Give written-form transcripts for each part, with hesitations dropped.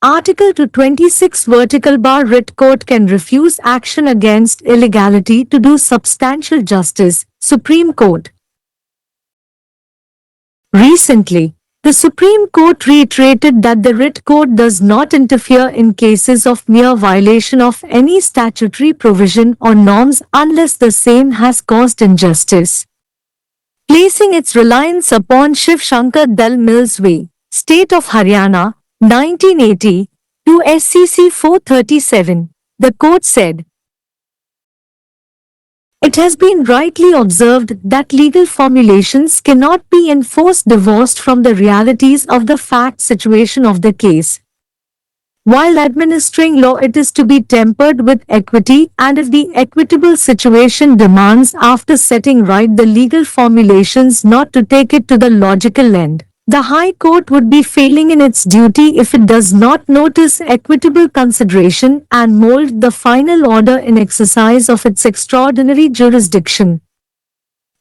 Article 226 Vertical bar writ court can refuse action against illegality to do substantial justice. Supreme Court. Recently, the Supreme Court reiterated that the writ court does not interfere in cases of mere violation of any statutory provision or norms unless the same has caused injustice. Placing its reliance upon Shiv Shankar Dal Mills v. State of Haryana, 1980, to SCC 437, the court said, "It has been rightly observed that legal formulations cannot be enforced divorced from the realities of the fact situation of the case. While administering law, it is to be tempered with equity, and if the equitable situation demands after setting right the legal formulations not to take it to the logical end, the High Court would be failing in its duty if it does not notice equitable consideration and mold the final order in exercise of its extraordinary jurisdiction.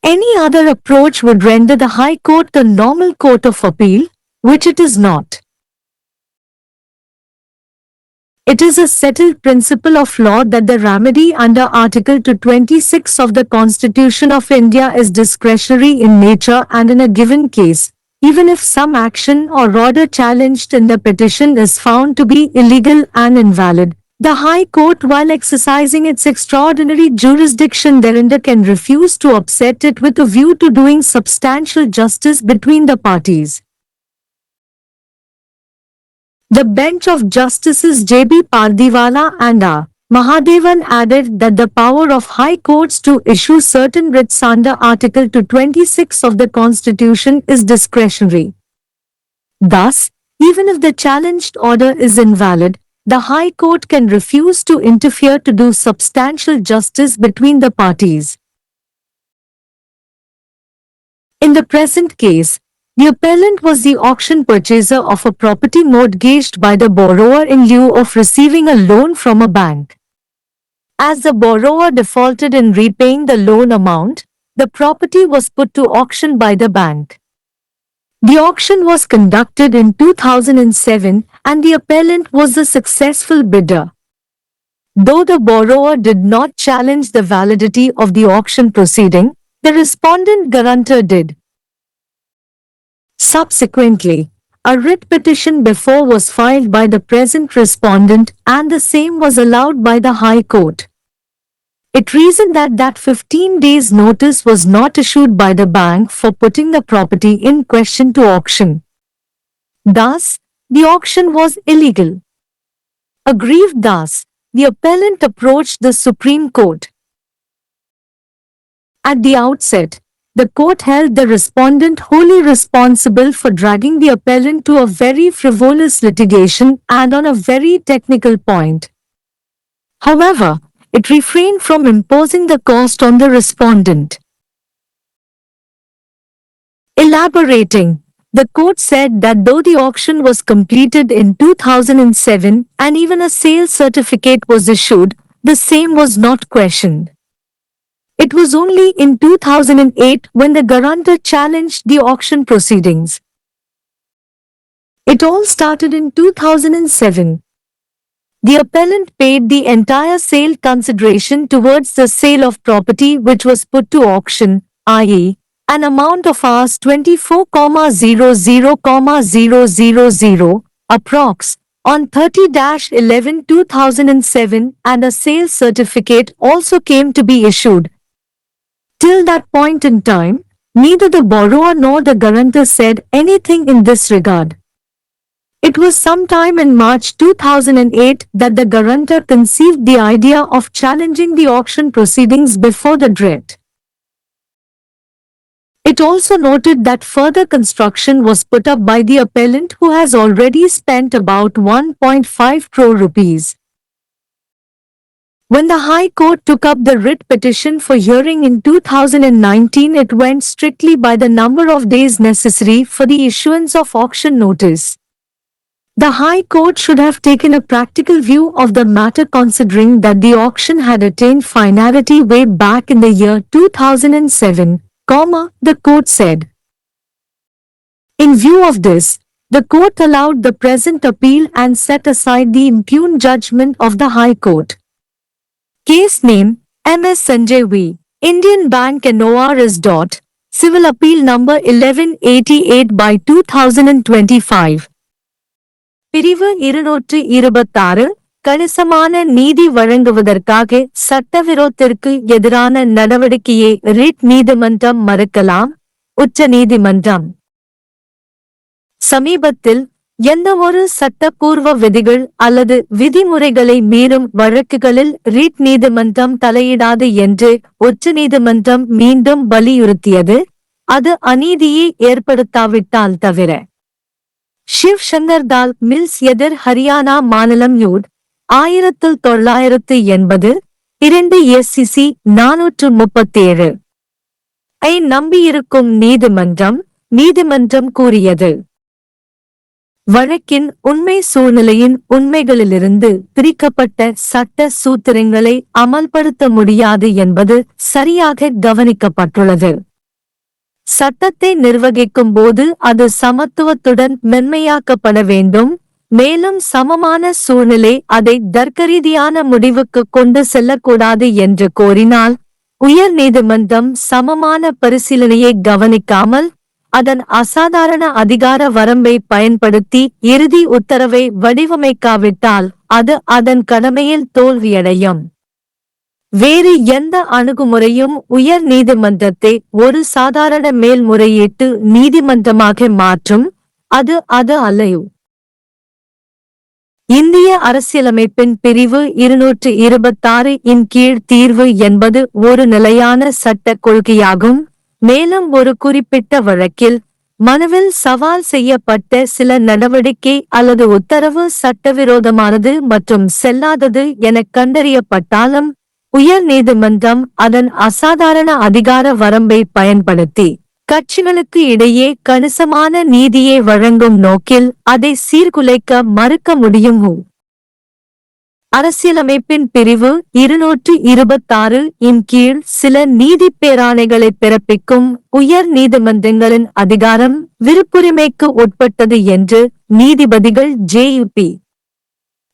Any other approach would render the High Court the normal court of appeal, which it is not. It is a settled principle of law that the remedy under Article 226 of the Constitution of India is discretionary in nature, and in a given case, even if some action or order challenged in the petition is found to be illegal and invalid, the High Court, while exercising its extraordinary jurisdiction thereunder, can refuse to upset it with a view to doing substantial justice between the parties." The bench of Justices J.B. Pardiwala and R. Mahadevan added that the power of high courts to issue certain writs under Article 226 of the Constitution is discretionary. Thus, even if the challenged order is invalid, the High Court can refuse to interfere to do substantial justice between the parties. In the present case, the appellant was the auction purchaser of a property mortgaged by the borrower in lieu of receiving a loan from a bank. As the borrower defaulted in repaying the loan amount, the property was put to auction by the bank. The auction was conducted in 2007 and the appellant was the successful bidder. Though the borrower did not challenge the validity of the auction proceeding, the respondent guarantor did. Subsequently, a writ petition before was filed by the present respondent and the same was allowed by the High Court. It reasoned that 15 days notice was not issued by the bank for putting the property in question to auction. Thus, the auction was illegal. Aggrieved thus, the appellant approached the Supreme Court. At the outset, the court held the respondent wholly responsible for dragging the appellant to a very frivolous litigation and on a very technical point. However, it refrained from imposing the cost on the respondent. Elaborating, the court said that though the auction was completed in 2007 and even a sale certificate was issued, the same was not questioned. It was only in 2008 when the guarantor challenged the auction proceedings. It all started in 2007. The appellant paid the entire sale consideration towards the sale of property which was put to auction, i.e., an amount of Rs 24,00,000 approx. On 30-11-2007 and a sale certificate also came to be issued. Till that point in time, neither the borrower nor the guarantor said anything in this regard. It was sometime in March 2008 that the guarantor conceived the idea of challenging the auction proceedings before the writ. It also noted that further construction was put up by the appellant who has already spent about 1.5 crore rupees. When the High Court took up the writ petition for hearing in 2019, it went strictly by the number of days necessary for the issuance of auction notice. The High Court should have taken a practical view of the matter considering that the auction had attained finality way back in the year 2007, the court said. In view of this, The court allowed the present appeal and set aside the impugned judgment of the High Court. Case name MS Sanjay V. Indian Bank and ORS. Civil Appeal number 1188 by 2025. பிரிவு 226 கணிசமான நீதி வழங்குவதற்காக சட்டவிரோதத்திற்கு எதிரான நடவடிக்கையை writ நீதிமன்றம் மறுக்கலாம். உச்ச நீதிமன்றம் சமீபத்தில் எந்தவொரு சட்டப்பூர்வ விதிகள் அல்லது விதிமுறைகளை மீறும் வழக்குகளில் ரிட் நீதிமன்றம் தலையிடாது என்று உச்ச நீதிமன்றம் மீண்டும் வலியுறுத்தியது, அது அநீதியை ஏற்படுத்தாவிட்டால் தவிர. ஷிவ் சங்கர் தால் மில்ஸ் எதிர் ஹரியானா மாநிலம் யூட் 1980 2 SCC 437 ஐ நம்பியிருக்கும் நீதிமன்றம் கூறியது. வழக்கின் உண்மை சூழ்நிலையின் உண்மைகளிலிருந்து பிரிக்கப்பட்ட சட்ட சூத்திரங்களை அமல்படுத்த முடியாது என்பது சரியாக கவனிக்கப்பட்டுள்ளது. சட்டத்தை நிர்வகிக்கும் போது அது சமத்துவத்துடன் மென்மையாக்கப்பட வேண்டும், மேலும் சமமான சூழ்நிலை அதை தர்க்கரீதியான முடிவுக்கு கொண்டு செல்லக்கூடாது என்று கோரினால், உயர் நீதிமன்றம் சமமான பரிசீலனையை கவனிக்காமல் அதன் அசாதாரண அதிகார வரம்பை பயன்படுத்தி இறுதி உத்தரவை வடிவமைக்காவிட்டால் அது அதன் கடமையில் தோல்வியடையும். வேறு எந்த அணுகுமுறையும் உயர் நீதிமன்றத்தை ஒரு சாதாரண மேல்முறையீட்டு நீதிமன்றமாக மாற்றும். அது அல்லையோ. இந்திய அரசியலமைப்பின் பிரிவு 226 இன் கீழ் தீர்வு என்பது ஒரு நிலையான சட்டக் கொள்கையாகும். மேலும் ஒரு குறிப்பிட்ட வழக்கில் மனுவில் சவால் செய்யப்பட்ட சில நடவடிக்கை அல்லது உத்தரவு சட்டவிரோதமானது மற்றும் செல்லாதது என கண்டறியப்பட்டாலும், உயர் நீதிமன்றம் அதன் அசாதாரண அதிகார வரம்பை பயன்படுத்தி கட்சிகளுக்கு இடையே கணிசமான நீதியை வழங்கும் நோக்கில் அதை சீர்குலைக்க மறுக்க முடியும். அரசியலமைப்பின் பிரிவு 226 இன் கீழ் சில நீதிப் பேராணைகளை பிறப்பிக்கும் உயர் நீதிமன்றங்களின் அதிகாரம் விருப்புரிமைக்கு உட்பட்டது என்று நீதிபதிகள் JUP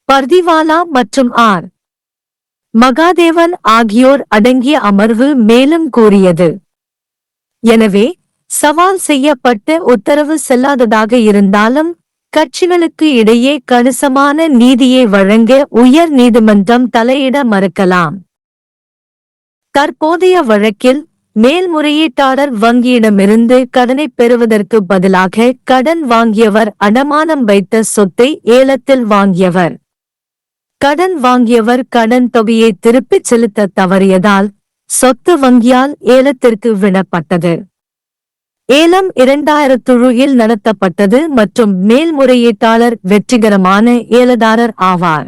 பர்திவாலா மற்றும் R. மகாதேவன் ஆகியோர் அடங்கிய அமர்வு மேலும் கூறியது. எனவே சவால் செய்யப்பட்ட உத்தரவு செல்லாததாக இருந்தாலும் கட்சிகளுக்கு இடையே கணிசமான நீதியை வழங்க உயர் நீதிமன்றம் தலையிட மறுக்கலாம். தற்போதைய வழக்கில் மேல்முறையீட்டாளர் வங்கியிடமிருந்து கடனை பெறுவதற்கு பதிலாக கடன் வாங்கியவர் அடமானம் வைத்த சொத்தை ஏலத்தில் வாங்கியவர். கடன் வாங்கியவர் கடன் தொகையை திருப்பிச் செலுத்த தவறியதால் சொத்து வங்கியால் ஏலத்திற்கு விடப்பட்டது. ஏலம் 2000 நடத்தப்பட்டது மற்றும் மேல்முறையீட்டாளர் வெற்றிகரமான ஏலதாரர் ஆவார்.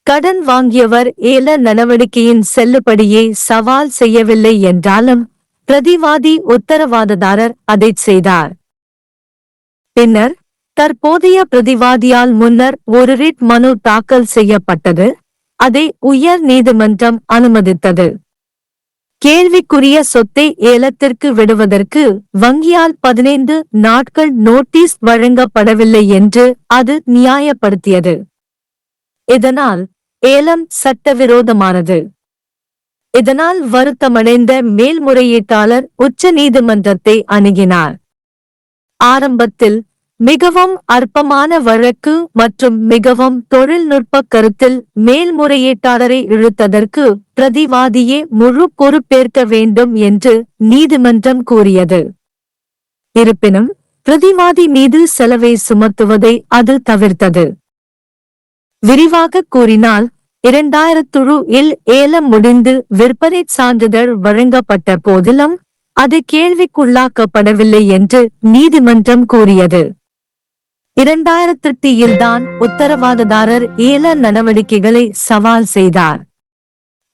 கடன் வாங்கியவர் ஏல நடவடிக்கையின் செல்லுபடியை சவால் செய்யவில்லை என்றாலும் பிரதிவாதி உத்தரவாததாரர் அதைச் செய்தார். பின்னர் தற்போதைய பிரதிவாதியால் முன்னர் ஒரு ரிட் மனு தாக்கல் செய்யப்பட்டது, அதை உயர் நீதிமன்றம் அனுமதித்தது. கேள்விக்குரிய சொத்தை ஏலத்திற்கு விடுவதற்கு வங்கியால் 15 நாட்கள் நோட்டீஸ் வழங்கப்படவில்லை என்று அது நியாயப்படுத்தியது. இதனால் ஏலம் சட்டவிரோதமானது. இதனால் வருத்தமடைந்த மேல்முறையீட்டாளர் உச்ச நீதிமன்றத்தை அணுகினார். ஆரம்பத்தில் மிகவும் அற்பமான வழக்கு மற்றும் மிகவும் தொழில்நுட்ப கருத்தில் மேல்முறையீட்டாளரை இழுத்ததற்கு பிரதிவாதியே முழு பொறுப்பேற்க வேண்டும் என்று நீதிமன்றம் கூறியது. இருப்பினும் பிரதிவாதி மீது செலவை சுமத்துவதை அது தவிர்த்தது. விரிவாக கூறினால் 2000 ஏலம் முடிந்து விற்பனை சான்றிதழ் வழங்கப்பட்ட போதிலும் அது கேள்விக்குள்ளாக்கப்படவில்லை என்று நீதிமன்றம் கூறியது. 2008 தான் உத்தரவாததாரர் ஏல நடவடிக்கைகளை சவால் செய்தார்.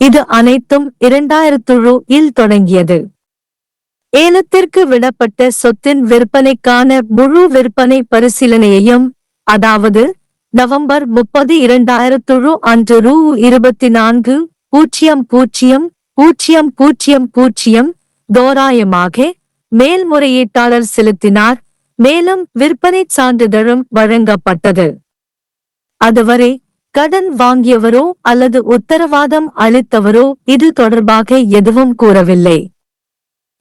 இது அனைத்தும் 2007 தொடங்கியது. ஏலத்திற்கு விடப்பட்ட சொத்தின் விற்பனைக்கான முழு விற்பனை பரிசீலனையையும், அதாவது நவம்பர் 30 2007 அன்று Rs. 24,000,000 தோராயமாக மேல்முறையீட்டாளர் செலுத்தினார். மேலும் விற்பனை சான்றிதழும் வழங்கப்பட்டது. அதுவரை கடன் வாங்கியவரோ அல்லது உத்தரவாதம் அளித்தவரோ இது தொடர்பாக எதுவும் கூறவில்லை.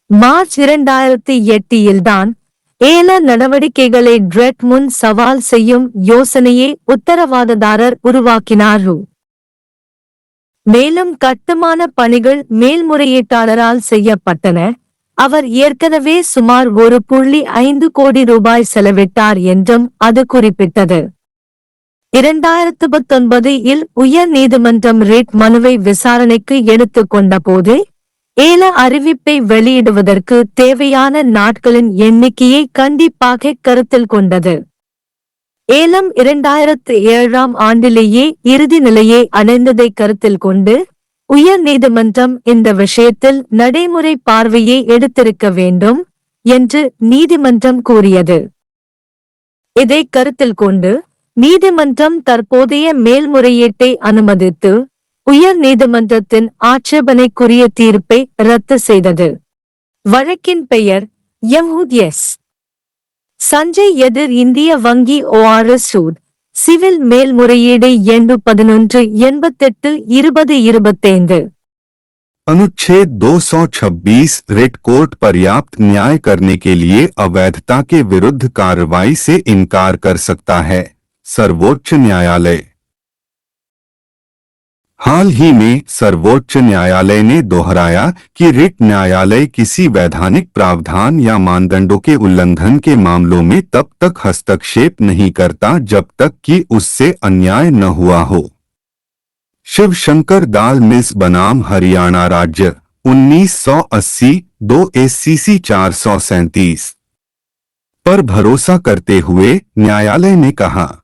மார்ச் 2008 ஏல நடவடிக்கைகளை டிரெட் முன் சவால் செய்யும் யோசனையை உத்தரவாததாரர் உருவாக்கினார். மேலும் கட்டுமான பணிகள் மேல்முறையீட்டாளரால் செய்யப்பட்டன. அவர் ஏற்கனவே சுமார் 1.5 கோடி ரூபாய் செலவிட்டார் என்றும் அது குறிப்பிட்டது. 2019 உயர் நீதிமன்றம் ரிட் மனுவை விசாரணைக்கு எடுத்துக் கொண்டபோது ஏல அறிவிப்பை வெளியிடுவதற்கு தேவையான நாட்களின் எண்ணிக்கையை கண்டிப்பாக கருத்தில் கொண்டது. ஏலம் 2007 இறுதி நிலையை அடைந்ததை கருத்தில் கொண்டு உயர் நீதிமன்றம் இந்த விஷயத்தில் நடைமுறை பார்வையை எடுத்திருக்க வேண்டும் என்று நீதிமன்றம் கூறியது. இதை கருத்தில் கொண்டு நீதிமன்றம் தற்போதைய மேல்முறையீட்டை அனுமதித்து உயர் நீதிமன்றத்தின் ஆட்சேபனைக்குரிய தீர்ப்பை ரத்து செய்தது. வழக்கின் பெயர் எஸ். சஞ்சய் எதிர் இந்திய வங்கி ORS சூட் சிவில் மேல்முறையீடு எண் 1188/2025। अनुच्छेद 226 रिट कोर्ट पर्याप्त न्याय करने के लिए अवैधता के विरुद्ध कार्रवाई से इनकार कर सकता है। सर्वोच्च न्यायालय। हाल ही में सर्वोच्च न्यायालय ने दोहराया कि रिट न्यायालय किसी वैधानिक प्रावधान या मानदंडों के उल्लंघन के मामलों में तब तक हस्तक्षेप नहीं करता जब तक कि उससे अन्याय न हुआ हो। शिव शंकर दाल मिल्स बनाम हरियाणा राज्य 1980 2 SCC 437 पर भरोसा करते हुए न्यायालय ने कहा,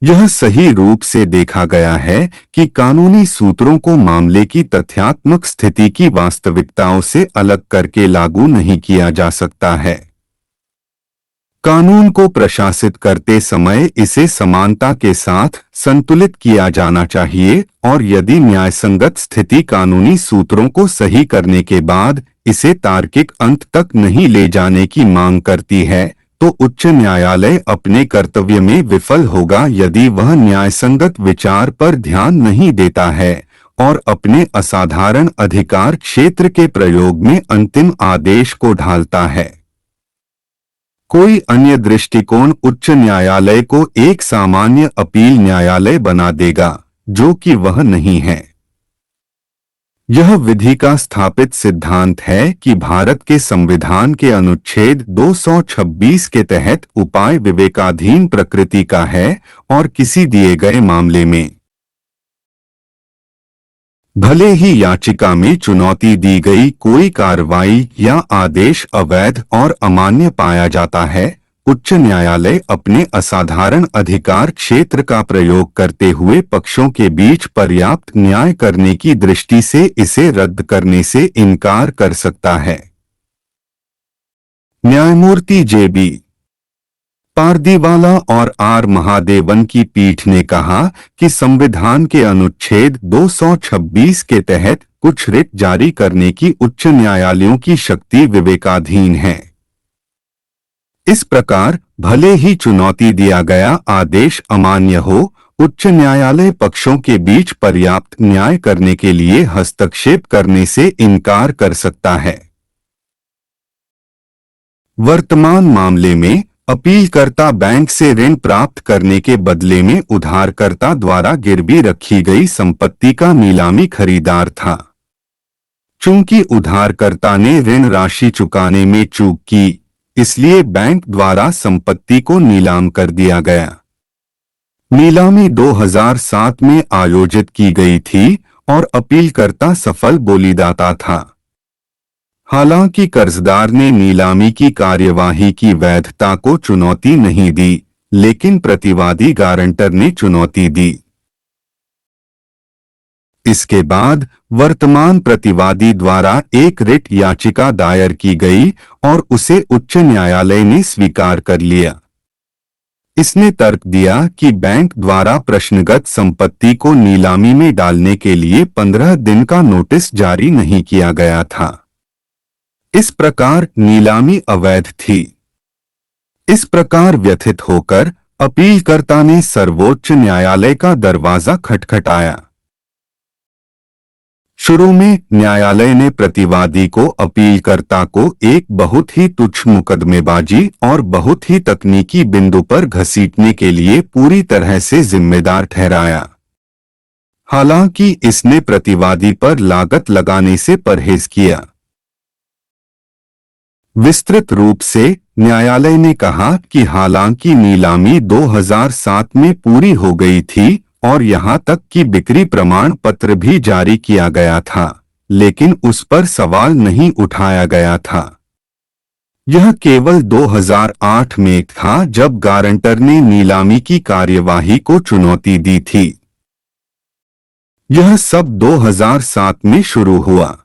यह सही रूप से देखा गया है कि कानूनी सूत्रों को मामले की तथ्यात्मक स्थिति की वास्तविकताओं से अलग करके लागू नहीं किया जा सकता है। कानून को प्रशासित करते समय इसे समानता के साथ संतुलित किया जाना चाहिए और यदि न्यायसंगत स्थिति कानूनी सूत्रों को सही करने के बाद इसे तार्किक अंत तक नहीं ले जाने की मांग करती है तो उच्च न्यायालय अपने कर्तव्य में विफल होगा यदि वह न्यायसंगत विचार पर ध्यान नहीं देता है और अपने असाधारण अधिकार क्षेत्र के प्रयोग में अंतिम आदेश को ढालता है। कोई अन्य दृष्टिकोण उच्च न्यायालय को एक सामान्य अपील न्यायालय बना देगा, जो कि वह नहीं है। यह विधि का स्थापित सिद्धांत है कि भारत के संविधान के अनुच्छेद 226 के तहत उपाय विवेकाधीन प्रकृति का है और किसी दिए गए मामले में भले ही याचिका में चुनौती दी गई कोई कार्रवाई या आदेश अवैध और अमान्य पाया जाता है, उच्च न्यायालय अपने असाधारण अधिकार क्षेत्र का प्रयोग करते हुए पक्षों के बीच पर्याप्त न्याय करने की दृष्टि से इसे रद्द करने से इनकार कर सकता है। न्यायमूर्ति JB पारदीवाला और R महादेवन की पीठ ने कहा कि संविधान के अनुच्छेद 226 के तहत कुछ रिट जारी करने की उच्च न्यायालयों की शक्ति विवेकाधीन है। इस प्रकार भले ही चुनौती दिया गया आदेश अमान्य हो, उच्च न्यायालय पक्षों के बीच पर्याप्त न्याय करने के लिए हस्तक्षेप करने से इनकार कर सकता है। वर्तमान मामले में अपीलकर्ता बैंक से ऋण प्राप्त करने के बदले में उधारकर्ता द्वारा गिरवी रखी गई संपत्ति का नीलामी खरीदार था। चूंकि उधारकर्ता ने ऋण राशि चुकाने में चूक की, इसलिए बैंक द्वारा संपत्ति को नीलाम कर दिया गया। नीलामी 2007 में आयोजित की गई थी और अपीलकर्ता सफल बोलीदाता था। हालांकि कर्जदार ने नीलामी की कार्यवाही की वैधता को चुनौती नहीं दी, लेकिन प्रतिवादी गारंटर ने चुनौती दी। इसके बाद वर्तमान प्रतिवादी द्वारा एक रिट याचिका दायर की गई और उसे उच्च न्यायालय ने स्वीकार कर लिया। इसने तर्क दिया कि बैंक द्वारा प्रश्नगत संपत्ति को नीलामी में डालने के लिए 15 दिन का नोटिस जारी नहीं किया गया था। इस प्रकार नीलामी अवैध थी। इस प्रकार व्यथित होकर अपीलकर्ता ने सर्वोच्च न्यायालय का दरवाजा खटखटाया। शुरू में न्यायालय ने प्रतिवादी को अपीलकर्ता को एक बहुत ही तुच्छ मुकदमेबाजी और बहुत ही तकनीकी बिंदु पर घसीटने के लिए पूरी तरह से जिम्मेदार ठहराया। हालांकि इसने प्रतिवादी पर लागत लगाने से परहेज किया। विस्तृत रूप से न्यायालय ने कहा कि हालांकि नीलामी 2007 में पूरी हो गई थी और यहां तक कि बिक्री प्रमाण पत्र भी जारी किया गया था, लेकिन उस पर सवाल नहीं उठाया गया था। यह केवल 2008 में था जब गारंटर ने नीलामी की कार्यवाही को चुनौती दी थी। यह सब 2007 में शुरू हुआ।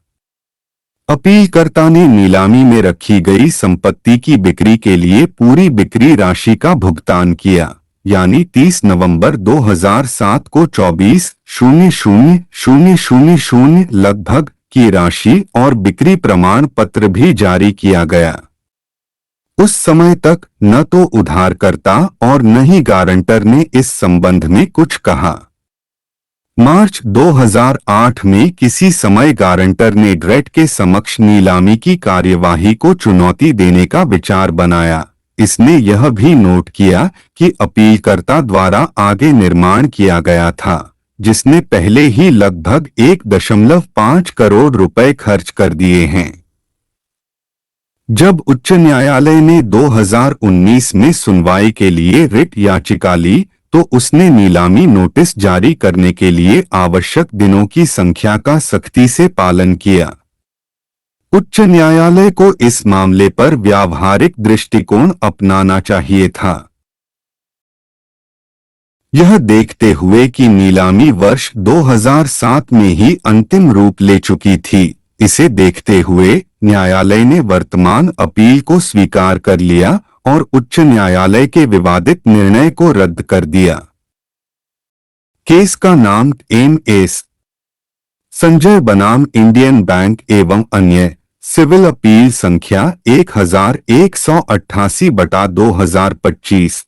अपीलकर्ता ने नीलामी में रखी गई संपत्ति की बिक्री के लिए पूरी बिक्री राशि का भुगतान किया, यानी 30 नवंबर 2007 को 24,00,000 लगभग की राशि और बिक्री प्रमाण पत्र भी जारी किया गया। उस समय तक न तो उधारकर्ता और न ही गारंटर ने इस संबंध में कुछ कहा। मार्च 2008 में किसी समय गारंटर ने ड्रेट के समक्ष नीलामी की कार्यवाही को चुनौती देने का विचार बनाया। इसने यह भी नोट किया कि अपीलकर्ता द्वारा आगे निर्माण किया गया था, जिसने पहले ही लगभग 1.5 करोड़ रुपए खर्च कर दिए हैं। जब उच्च न्यायालय ने 2019 में सुनवाई के लिए रिट याचिका ली, तो उसने नीलामी नोटिस जारी करने के लिए आवश्यक दिनों की संख्या का सख्ती से पालन किया। उच्च न्यायालय को इस मामले पर व्यावहारिक दृष्टिकोण अपनाना चाहिए था। यह देखते हुए कि नीलामी वर्ष 2007 में ही अंतिम रूप ले चुकी थी, इसे देखते हुए न्यायालय ने वर्तमान अपील को स्वीकार कर लिया और उच्च न्यायालय के विवादित निर्णय को रद्द कर दिया। केस का नाम एम.एस. संजय बनाम इंडियन बैंक एवं अन्य सिविल अपील संख्या 1188/2025